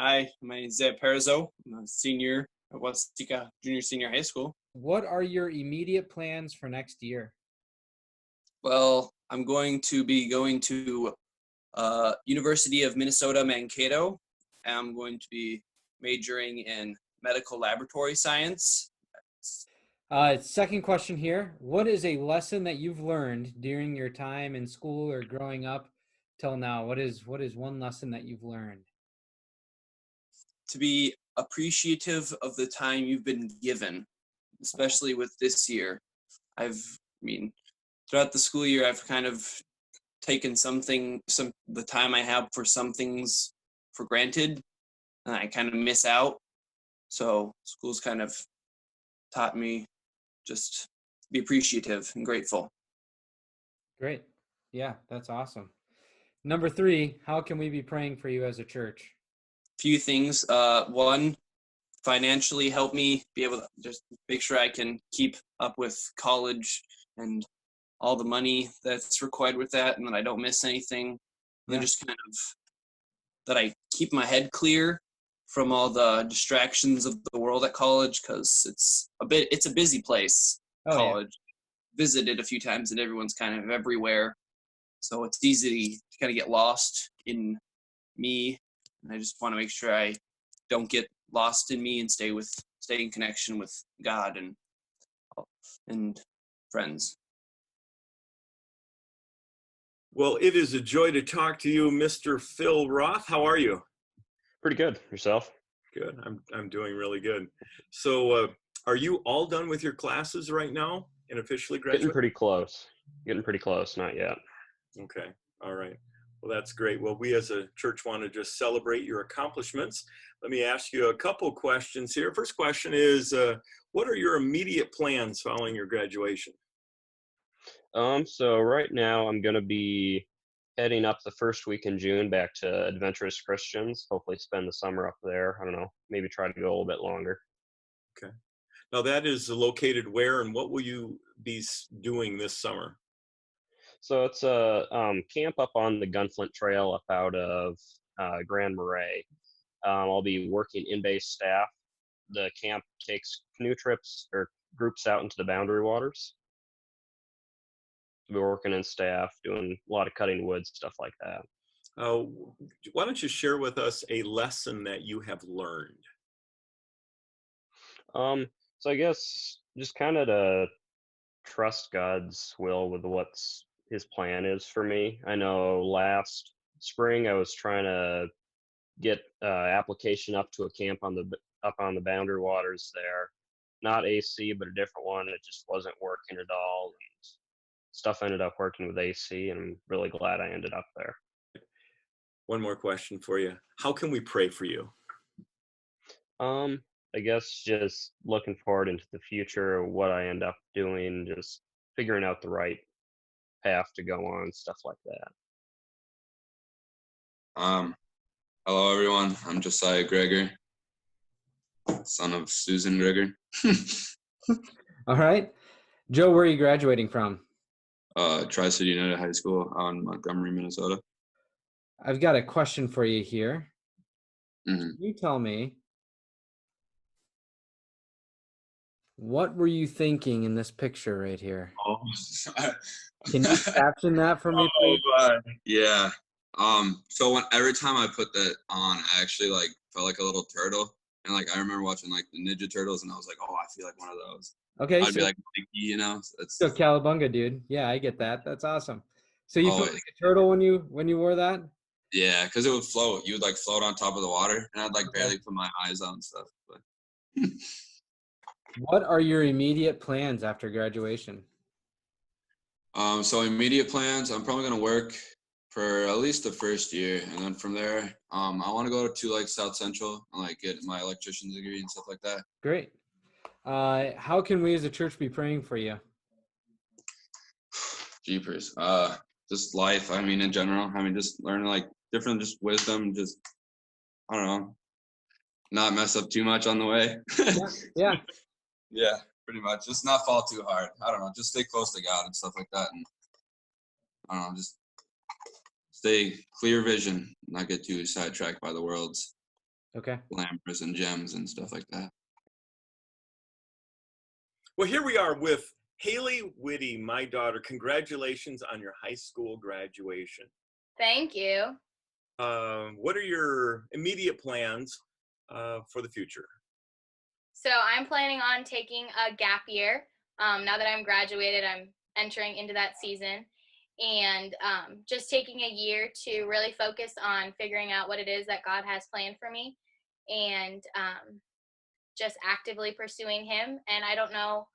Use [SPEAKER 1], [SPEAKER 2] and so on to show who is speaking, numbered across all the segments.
[SPEAKER 1] Hi, my name is Zeb Parizo. I'm a senior at Waseca Junior Senior High School.
[SPEAKER 2] What are your immediate plans for next year?
[SPEAKER 1] Well, I'm going to be going to University of Minnesota Mankato. I'm going to be majoring in medical laboratory science.
[SPEAKER 2] Second question here. What is a lesson that you've learned during your time in school or growing up till now? What is one lesson that you've learned?
[SPEAKER 1] To be appreciative of the time you've been given, especially with this year. Throughout the school year, I've kind of taken the time I have for some things for granted, and I kind of miss out. So school's kind of taught me just be appreciative and grateful.
[SPEAKER 2] Great. Yeah, that's awesome. Number 3, how can we be praying for you as a church?
[SPEAKER 1] Few things. One, financially help me be able to just make sure I can keep up with college and all the money that's required with that, and that I don't miss anything. And then just kind of that I keep my head clear from all the distractions of the world at college, because it's a busy place.
[SPEAKER 2] Oh,
[SPEAKER 1] college. Visited a few times and everyone's kind of everywhere. So it's easy to kind of get lost in me. And I just want to make sure I don't get lost in me and stay in connection with God and friends.
[SPEAKER 3] Well, it is a joy to talk to you, Mr. Phil Roth. How are you?
[SPEAKER 4] Pretty good. Yourself?
[SPEAKER 3] Good. I'm doing really good. So, are you all done with your classes right now and officially graduated?
[SPEAKER 4] Getting pretty close. Not yet.
[SPEAKER 3] Okay. All right. Well, that's great. Well, we as a church want to just celebrate your accomplishments. Let me ask you a couple questions here. First question is, what are your immediate plans following your graduation?
[SPEAKER 4] So right now I'm gonna be heading up the first week in June back to Adventurous Christians. Hopefully spend the summer up there. I don't know, maybe try to go a little bit longer.
[SPEAKER 3] Okay. Now that is located where, and what will you be doing this summer?
[SPEAKER 4] So it's a camp up on the Gunflint Trail up out of Grand Marais. I'll be working in-base staff. The camp takes canoe trips or groups out into the Boundary Waters. We're working in staff, doing a lot of cutting wood, stuff like that.
[SPEAKER 3] Why don't you share with us a lesson that you have learned?
[SPEAKER 4] So I guess just kind of to trust God's will with what's His plan is for me. I know last spring I was trying to get application up to a camp up on the Boundary Waters there, not AC but a different one. It just wasn't working at all. And stuff ended up working with AC, and I'm really glad I ended up there.
[SPEAKER 3] One more question for you. How can we pray for you?
[SPEAKER 4] I guess just looking forward into the future, what I end up doing, just figuring out the right path to go on, stuff like that.
[SPEAKER 5] Hello everyone. I'm Josiah Greger, son of Susan Greger.
[SPEAKER 2] All right. Joe, where are you graduating from?
[SPEAKER 5] Tri-City United High School out in Montgomery, Minnesota.
[SPEAKER 2] I've got a question for you here.
[SPEAKER 5] Mm-hmm.
[SPEAKER 2] Can you tell me, what were you thinking in this picture right here?
[SPEAKER 5] Oh,
[SPEAKER 2] Can you caption that for me, please?
[SPEAKER 5] Yeah. So every time I put that on, I actually felt like a little turtle, and I remember watching the Ninja Turtles, and I was like, oh, I feel like one of those.
[SPEAKER 2] Okay,
[SPEAKER 5] I'd be like Mikey,
[SPEAKER 2] So Cowabunga, dude. Yeah, I get that. That's awesome. So you felt like a turtle when you wore that?
[SPEAKER 5] Yeah, because it would float. You would float on top of the water, and I'd barely put my eyes on and stuff. But
[SPEAKER 2] What are your immediate plans after graduation?
[SPEAKER 5] So immediate plans, I'm probably gonna work for at least the first year, and then from there, I want to go to South Central and get my electrician's degree and stuff like that.
[SPEAKER 2] Great. How can we as a church be praying for you?
[SPEAKER 5] Jeepers. Just life. In general. Just learning different just wisdom. Just I don't know. Not mess up too much on the way.
[SPEAKER 2] Yeah.
[SPEAKER 5] Yeah, pretty much. Just not fall too hard. I don't know. Just stay close to God and stuff like that, and I don't know. Just stay clear vision. Not get too sidetracked by the world's
[SPEAKER 2] Okay.
[SPEAKER 5] glampers and gems and stuff like that.
[SPEAKER 3] Well, here we are with Haley Whitty, my daughter. Congratulations on your high school graduation.
[SPEAKER 6] Thank you.
[SPEAKER 3] What are your immediate plans for the future?
[SPEAKER 6] So I'm planning on taking a gap year. Now that I'm graduated, I'm entering into that season, and just taking a year to really focus on figuring out what it is that God has planned for me, and just actively pursuing Him. And I don't know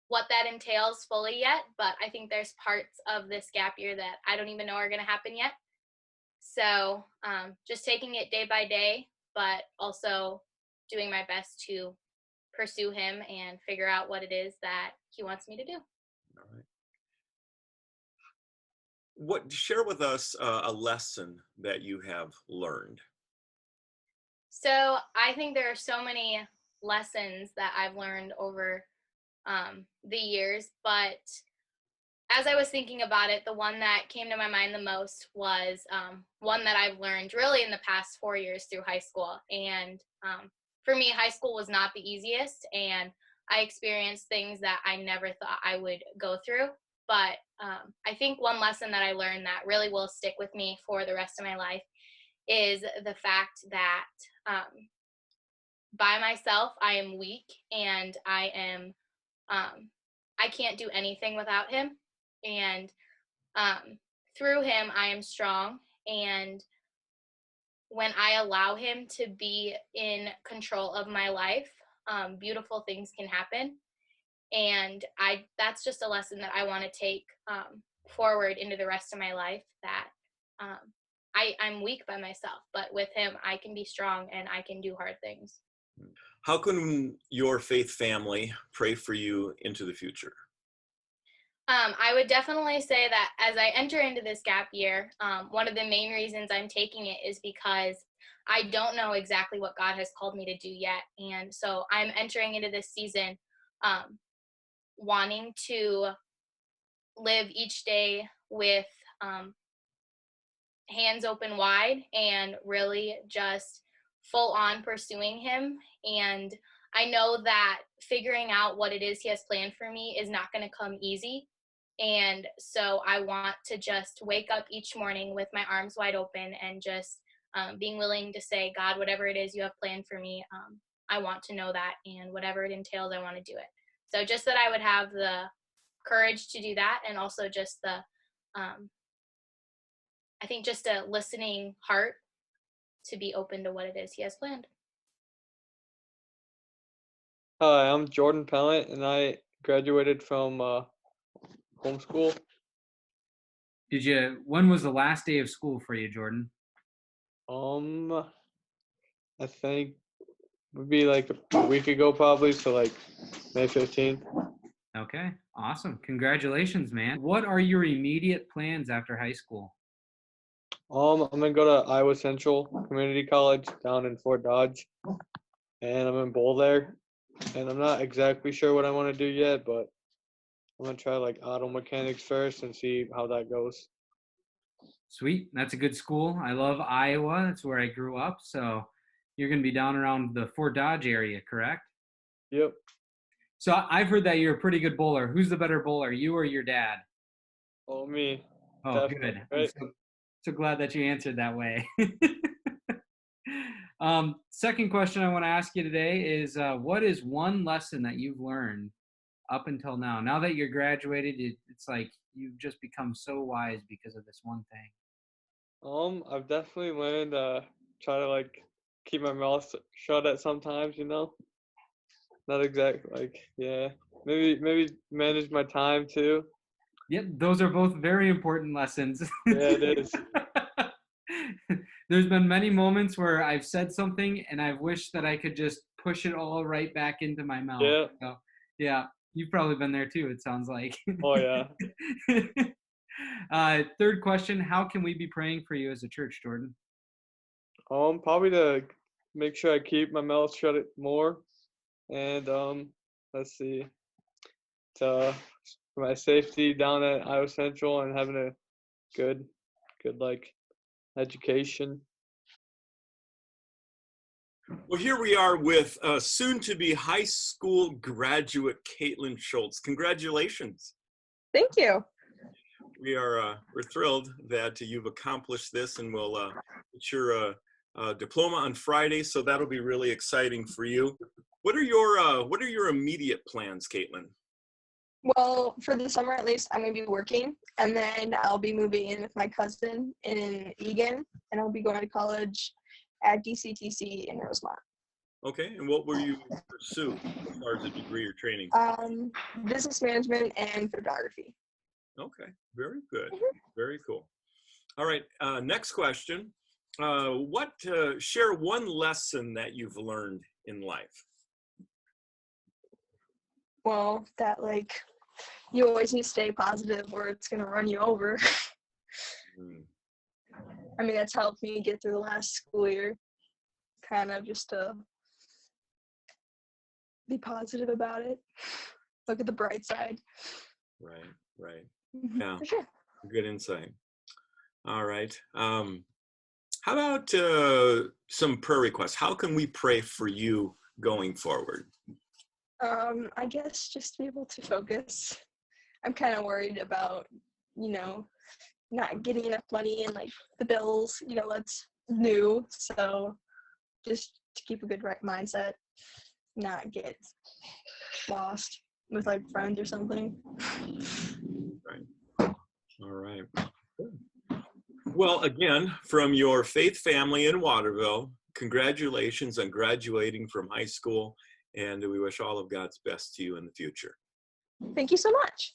[SPEAKER 6] what that entails fully yet, but I think there's parts of this gap year that I don't even know are going to happen yet. So just taking it day by day, but also doing my best to pursue Him and figure out what it is that He wants me to do.
[SPEAKER 3] All right. Share with us a lesson that you have learned.
[SPEAKER 6] So I think there are so many lessons that I've learned over the years, but as I was thinking about it, the one that came to my mind the most was one that I've learned really in the past 4 years through high school. And for me, high school was not the easiest, and I experienced things that I never thought I would go through. But I think one lesson that I learned that really will stick with me for the rest of my life is the fact that by myself, I am weak, and I can't do anything without Him. And through Him, I am strong. And when I allow Him to be in control of my life, beautiful things can happen. And that's just a lesson that I want to take forward into the rest of my life, that I'm weak by myself, but with Him, I can be strong and I can do hard things.
[SPEAKER 3] How can your faith family pray for you into the future?
[SPEAKER 6] I would definitely say that as I enter into this gap year, one of the main reasons I'm taking it is because I don't know exactly what God has called me to do yet. And so I'm entering into this season wanting to live each day with hands open wide and really just full on pursuing Him. And I know that figuring out what it is He has planned for me is not going to come easy. And so I want to just wake up each morning with my arms wide open and just being willing to say, God, whatever it is you have planned for me, I want to know that. And whatever it entails, I want to do it. So just that I would have the courage to do that, and also just the, I think just a listening heart to be open to what it is He has planned.
[SPEAKER 7] Hi, I'm Jordan Pellant, and I graduated from homeschool.
[SPEAKER 2] When was the last day of school for you, Jordan?
[SPEAKER 7] I think it would be like a week ago probably, so like May 15th.
[SPEAKER 2] Okay, awesome. Congratulations, man. What are your immediate plans after high school?
[SPEAKER 7] I'm gonna go to Iowa Central Community College down in Fort Dodge, and I'm in Bowl there. And I'm not exactly sure what I want to do yet, but I'm gonna try like auto mechanics first and see how that goes.
[SPEAKER 2] Sweet. That's a good school. I love Iowa. That's where I grew up. So you're going to be down around the Fort Dodge area, correct?
[SPEAKER 7] Yep.
[SPEAKER 2] So I've heard that you're a pretty good bowler. Who's the better bowler, you or your dad?
[SPEAKER 7] Oh, me.
[SPEAKER 2] Oh,
[SPEAKER 7] Definitely,
[SPEAKER 2] good. I'm
[SPEAKER 7] right?
[SPEAKER 2] so glad that you answered that way. Second question I want to ask you today is what is one lesson that you've learned up until now? Now that you're graduated, it's like you've just become so wise because of this one thing.
[SPEAKER 7] I've definitely learned try to like keep my mouth shut at sometimes, you know. Not exactly like yeah. Maybe manage my time too.
[SPEAKER 2] Yep, those are both very important lessons.
[SPEAKER 7] Yeah, it is.
[SPEAKER 2] There's been many moments where I've said something and I've wished that I could just push it all right back into my mouth.
[SPEAKER 7] Yeah.
[SPEAKER 2] So, yeah, you've probably been there too, it sounds like.
[SPEAKER 7] Oh yeah.
[SPEAKER 2] Third question, how can we be praying for you as a church, Jordan?
[SPEAKER 7] Probably to make sure I keep my mouth shut it more, and let's see, to for my safety down at Iowa Central and having a good like education.
[SPEAKER 3] Well, here we are with soon-to-be high school graduate Caitlin Schultz. Congratulations.
[SPEAKER 8] Thank you.
[SPEAKER 3] We're thrilled that you've accomplished this, and we'll get your diploma on Friday, so that'll be really exciting for you. What are your immediate plans, Caitlin?
[SPEAKER 8] Well, for the summer at least, I'm going to be working, and then I'll be moving in with my cousin in Egan, and I'll be going to college at DCTC in Rosemont.
[SPEAKER 3] Okay, and what will you pursue as far as a degree or training?
[SPEAKER 8] Business management and photography.
[SPEAKER 3] Okay, very good. Very cool. All right, next question. Share one lesson that you've learned in life.
[SPEAKER 8] Well, that like you always need to stay positive or it's going to run you over. I mean, that's helped me get through the last school year, kind of just to be positive about it. Look at the bright side.
[SPEAKER 3] Right. Yeah,
[SPEAKER 8] For sure.
[SPEAKER 3] good insight. All right. How about some prayer requests? How can we pray for you going forward?
[SPEAKER 8] I guess just to be able to focus. I'm kind of worried about, not getting enough money and like the bills, that's new. So just to keep a good mindset, not get lost with like friends or something.
[SPEAKER 3] Right. All right. Well, again, from your faith family in Waterville, congratulations on graduating from high school, and we wish all of God's best to you in the future.
[SPEAKER 8] Thank you so much.